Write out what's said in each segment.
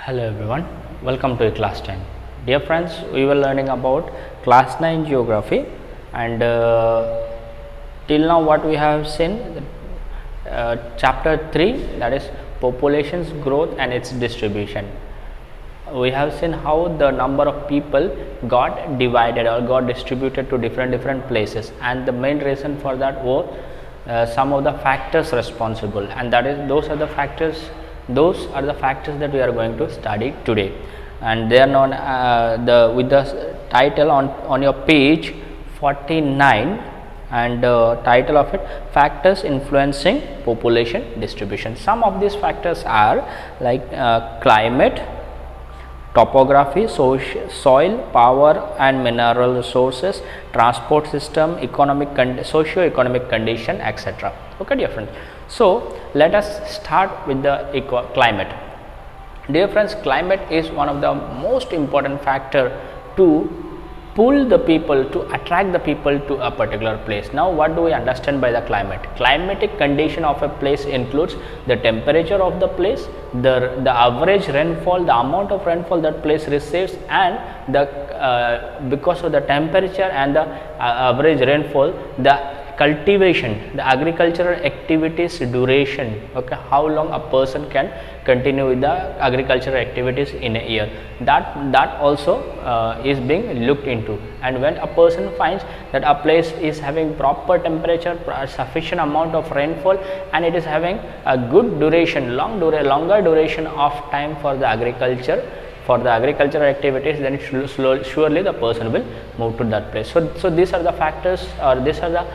Hello everyone, welcome to class 10. Dear friends, we were learning about class 9 geography and till now what we have seen chapter 3, that is population's growth and its distribution. We have seen how the number of people got divided or got distributed to different places, and the main reason for that were some of the factors responsible, and that is those are the factors that we are going to study today, and they are known with the title on your page 49, and title of it, factors influencing population distribution. Some of these factors are like climate, topography, soil, power and mineral resources, transport system, socio-economic condition, etc. Okay, dear friends. So let us start with the climate. Dear friends, climate is one of the most important factor to pull the people, to attract the people to a particular place. Now what do we understand by the climate? Climatic condition of a place includes the temperature of the place, the average rainfall, the amount of rainfall that place receives, and the because of the temperature and the average rainfall, the cultivation, the agricultural activities duration, okay, how long a person can continue with the agricultural activities in a year, that also is being looked into. And when a person finds that a place is having proper temperature, sufficient amount of rainfall, and it is having a good duration, longer duration of time for the agricultural activities, then surely the person will move to that place. So these are the factors, or these are the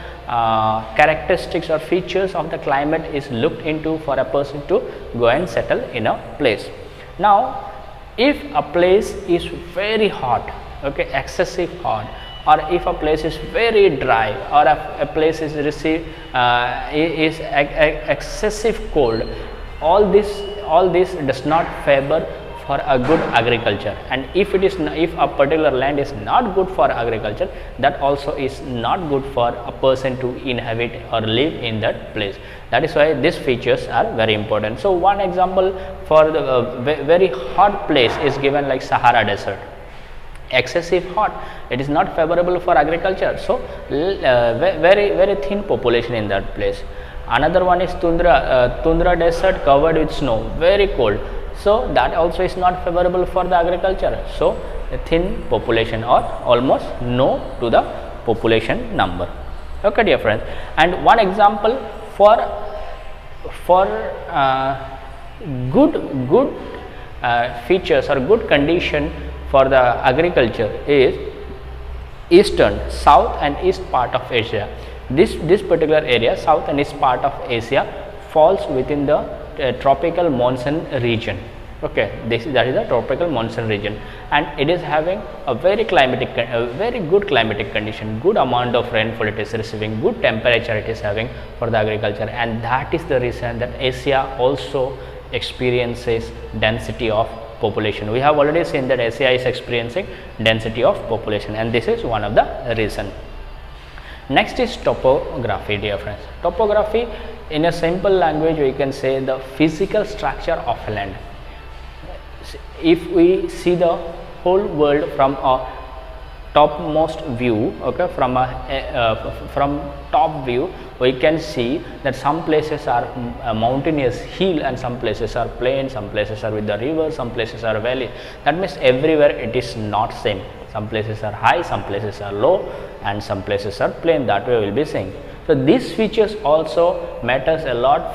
characteristics or features of the climate is looked into for a person to go and settle in a place. Now if a place is very hot, okay, excessive hot, or if a place is very dry, or a place is excessive cold, all this does not favor for a good agriculture. And if a particular land is not good for agriculture, that also is not good for a person to inhabit or live in that place. That is why these features are very important. So one example for the very hot place is given like Sahara Desert. Excessive hot, it is not favorable for agriculture, so very thin population in that place. Another one is tundra desert covered with snow, very cold, so that also is not favorable for the agriculture. So a thin population or almost no to the population number. Okay, dear friends. And one example for good features or good condition for the agriculture is eastern, south and east part of Asia. This particular area, south and east part of Asia, falls within the tropical monsoon region. Okay, that is the tropical monsoon region, and it is having a very good climatic condition, good amount of rainfall it is receiving, good temperature it is having for the agriculture, and that is the reason that Asia also experiences density of population. We have already seen that Asia is experiencing density of population, and this is one of the reason. Next is topography, dear friends. Topography, in a simple language, we can say the physical structure of land. If we see the whole world from a topmost view, okay, from top view, we can see that some places are mountainous hill, and some places are plain, some places are with the river, some places are valley. That means everywhere it is not same. Some places are high, some places are low, and some places are plain. That way we will be seeing. So these features also matters a lot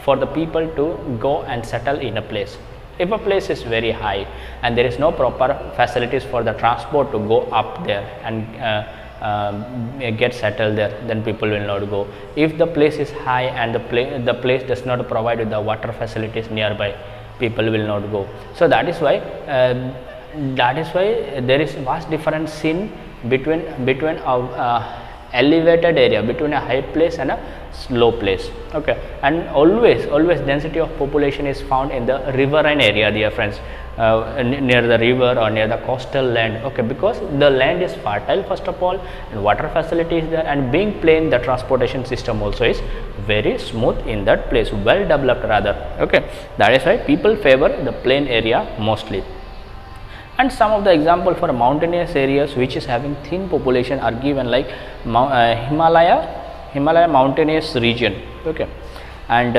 for the people to go and settle in a place. If a place is very high and there is no proper facilities for the transport to go up there and get settled there, then people will not go. If the place is high and the place does not provide with the water facilities nearby, people will not go. So that is why there is vast difference seen between a elevated area, between a high place and a low place. Okay, and always density of population is found in the riverine area, dear friends. near the river or near the coastal land. Okay, because the land is fertile first of all, and water facility is there, and being plain, the transportation system also is very smooth in that place, well developed rather. Okay, that is why people favor the plain area mostly. And some of the example for mountainous areas which is having thin population are given, like Himalaya mountainous region. Okay, and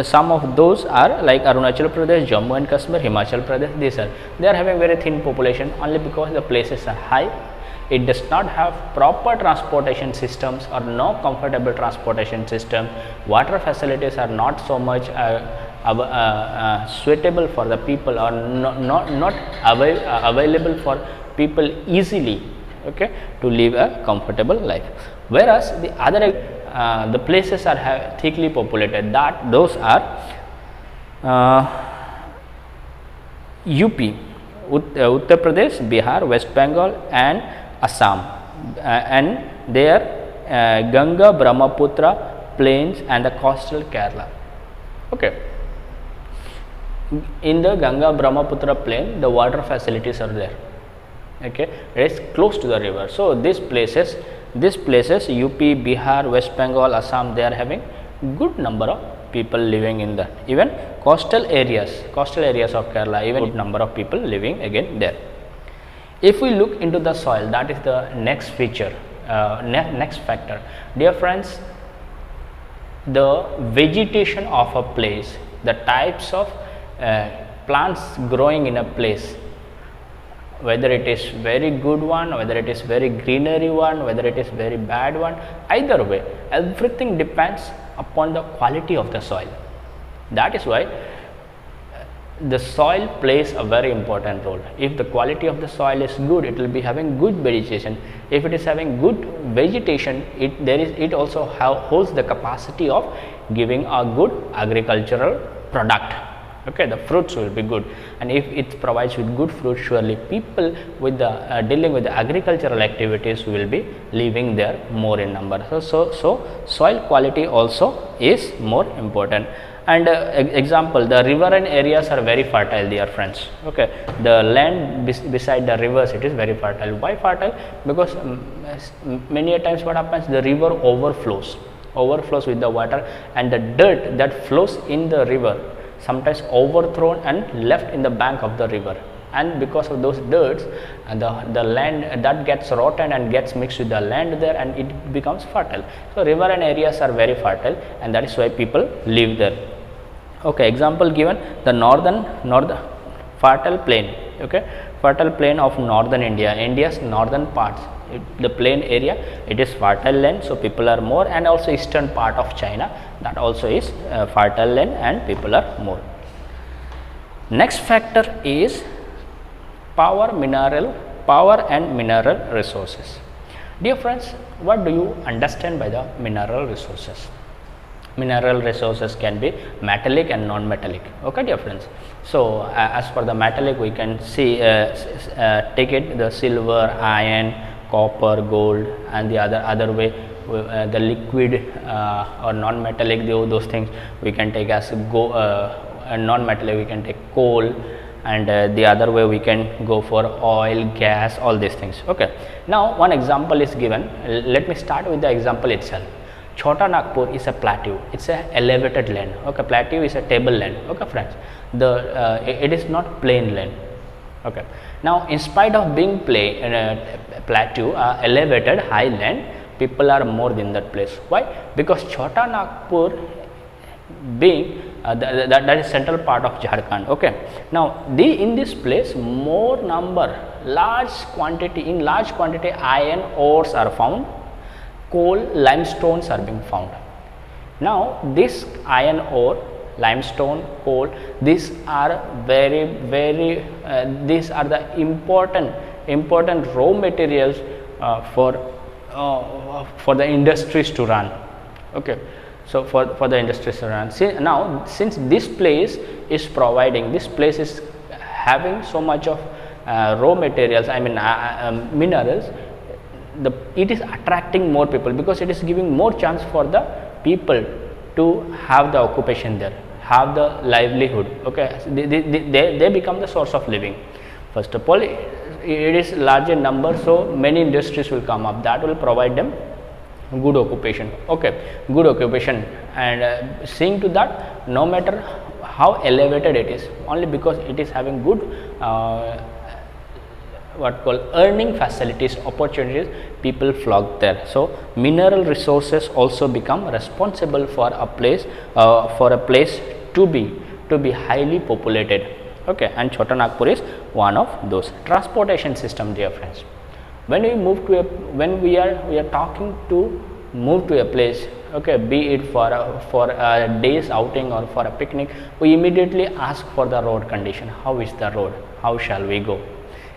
some of those are like Arunachal Pradesh, Jammu and Kashmir, Himachal Pradesh. They are having very thin population only because the places are high. It does not have proper transportation systems or no comfortable transportation system. Water facilities are not so much suitable for the people, or not available for people easily, okay, to live a comfortable life. Whereas the other the places are thickly populated, those are UP, Uttar Pradesh, Bihar, West Bengal and Assam, and their Ganga, Brahmaputra plains and the coastal Kerala. Okay, in the Ganga Brahmaputra plain, the water facilities are there. Okay, it is close to the river. So these places UP, Bihar, West Bengal, Assam, they are having good number of people living in that. Even coastal areas of Kerala, even good number of people living again there. If we look into the soil, that is the next feature, next factor. Dear friends, the vegetation of a place, the types of plants growing in a place, whether it is very good one, whether it is very greenery one, whether it is very bad one, either way, everything depends upon the quality of the soil. That is why the soil plays a very important role. If the quality of the soil is good, it will be having good vegetation. If it is having good vegetation, it also holds the capacity of giving a good agricultural product. Okay, the fruits will be good, and if it provides with good fruit, surely people with the dealing with the agricultural activities will be living there more in number. So soil quality also is more important. And example, the riverine areas are very fertile, dear friends. Okay, the land beside the rivers, it is very fertile. Why fertile? Because many a times what happens, the river overflows with the water, and the dirt that flows in the river sometimes overthrown and left in the bank of the river, and because of those dirts, the land that gets rotten and gets mixed with the land there, and it becomes fertile. So riverine areas are very fertile, and that is why people live there. Okay, example given, the northern fertile plain. Okay, fertile plain of northern India, India's northern parts, the plain area, it is fertile land, so people are more, and also eastern part of China, that also is fertile land and people are more. Next factor is power and mineral resources. Dear friends, what do you understand by the mineral resources? Mineral resources can be metallic and non-metallic. Okay, dear friends. So as for the metallic, we can see take it the silver, iron, copper, gold, and the other way the liquid or non-metallic, those things we can take as non-metallic, we can take coal, and the other way we can go for oil, gas, all these things. Okay, now one example is given. Let me start with the example itself. Chota Nagpur is a plateau, it's a elevated land. Okay, plateau is a table land. Okay friends, it is not plain land. Okay, now in spite of being plateau, elevated high land, people are more in that place. Why? Because Chota Nagpur being that is central part of Jharkhand. Okay, now in this place large quantity iron ores are found, coal, limestones are being found. Now this iron ore, limestone, coal, these are these are the important raw materials for the industries to run. Okay, so for the industries to run. See, now since this place is having so much of raw materials, I mean minerals, it is attracting more people, because it is giving more chance for the people to have the occupation there, have the livelihood. Okay, they become the source of living. First of all, it is larger number, so many industries will come up that will provide them good occupation. Okay, good occupation, and seeing to that, no matter how elevated it is, only because it is having good what called earning facilities, opportunities, people flock there. So mineral resources also become responsible for a place to be highly populated. Okay, and Chota Nagpur is one of those. Transportation system, dear friends. When we move to when we are talking to move to a place, okay, be it for a day's outing or for a picnic, we immediately ask for the road condition. How is the road? How shall we go?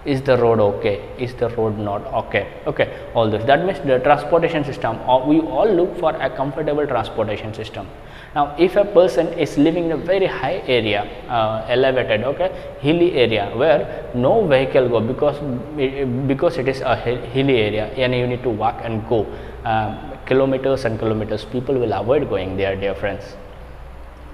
Is the road okay? Is the road not okay? Okay, all this. That means the transportation system, we all look for a comfortable transportation system. Now, if a person is living in a very high area, elevated, okay, hilly area, where no vehicle go, because it is a hilly area and you need to walk and go kilometers and kilometers, people will avoid going there, dear friends.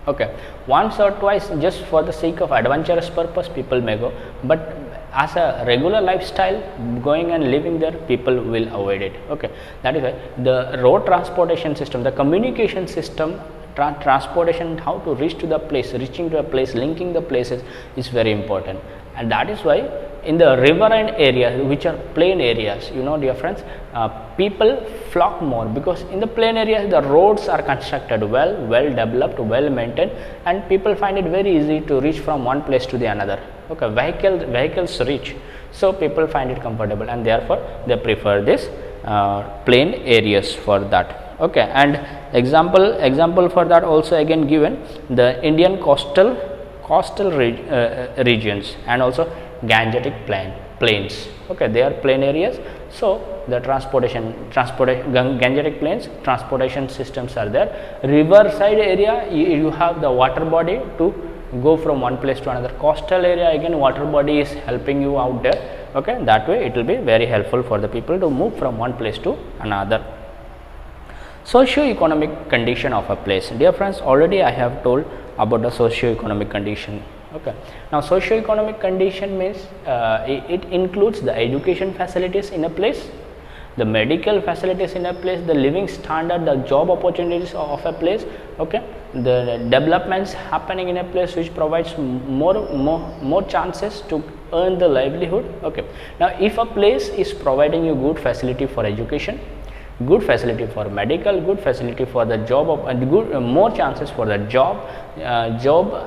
Okay, once or twice, just for the sake of adventurous purpose, people may go, but as a regular lifestyle, going and living there, people will avoid it. Okay, that is why the road transportation system, the communication system, transportation, how to reach to the place, reaching to a place, linking the places is very important. And that is why in the riverine areas, which are plain areas, you know, dear friends, people flock more, because in the plain areas the roads are constructed well developed, well maintained, and people find it very easy to reach from one place to the another. Okay, vehicles reach, so people find it comfortable, and therefore they prefer this plain areas for that. Okay, and example for that also again given, the Indian coastal regions, and also Gangetic plains. Okay, they are plain areas, so the Gangetic plains transportation systems are there. Riverside area, you have the water body to go from one place to another. Coastal area, again water body is helping you out there. Okay, that way it will be very helpful for the people to move from one place to another. Socio-economic condition of a place, dear friends, already I have told about the socio-economic condition. Okay, now socio-economic condition means it includes the education facilities in a place, the medical facilities in a place, the living standard, the job opportunities of a place. Okay, the developments happening in a place which provides more chances to earn the livelihood. Okay, now if a place is providing you good facility for education, good facility for medical, good facility for the job, and good more chances for the job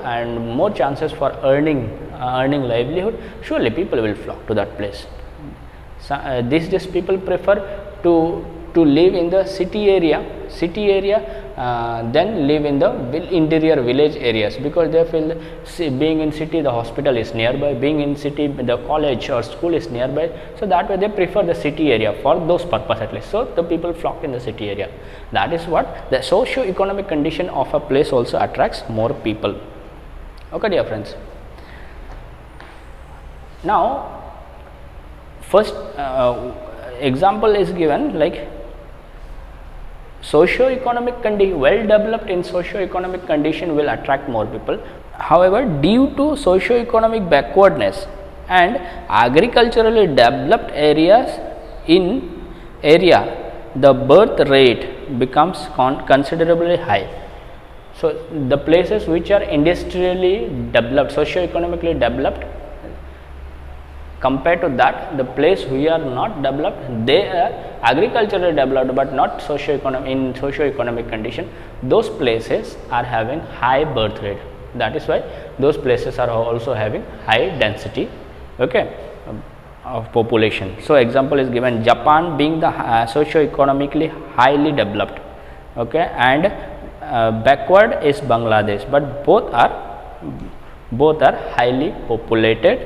and more chances for earning livelihood, surely people will flock to that place. So, these days people prefer to live in the city area than live in the interior village areas, because they feel being in city the hospital is nearby, being in city the college or school is nearby, so that way they prefer the city area for those purpose at least. So the people flock in the city area. That is what the socio-economic condition of a place also attracts more people. Okay, dear friends. Now first example is given, like socio-economic condition, well developed in socio-economic condition will attract more people. However, due to socio-economic backwardness and agriculturally developed areas the birth rate becomes considerably high. So the places which are industrially developed, socio-economically developed, compared to that, the place we are not developed, they are agriculturally developed but not socio-economic condition, those places are having high birth rate. That is why those places are also having high density, okay, of population. So example is given, Japan being the socio-economically highly developed, okay, and backward is Bangladesh, but both are highly populated,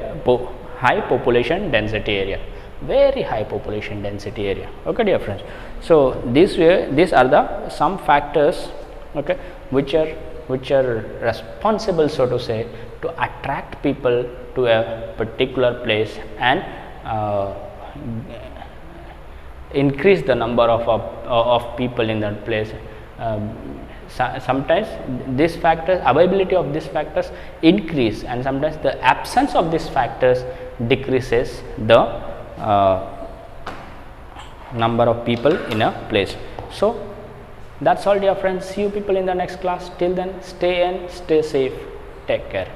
high population density area, very high population density area. Okay, dear friends. So these are the some factors, okay, which are responsible, so to say, to attract people to a particular place and increase the number of people in that place, Sometimes these factors, availability of these factors increase, and sometimes the absence of these factors decreases the number of people in a place. So that's all, dear friends. See you people in the next class. Till then, stay in, stay safe, take care.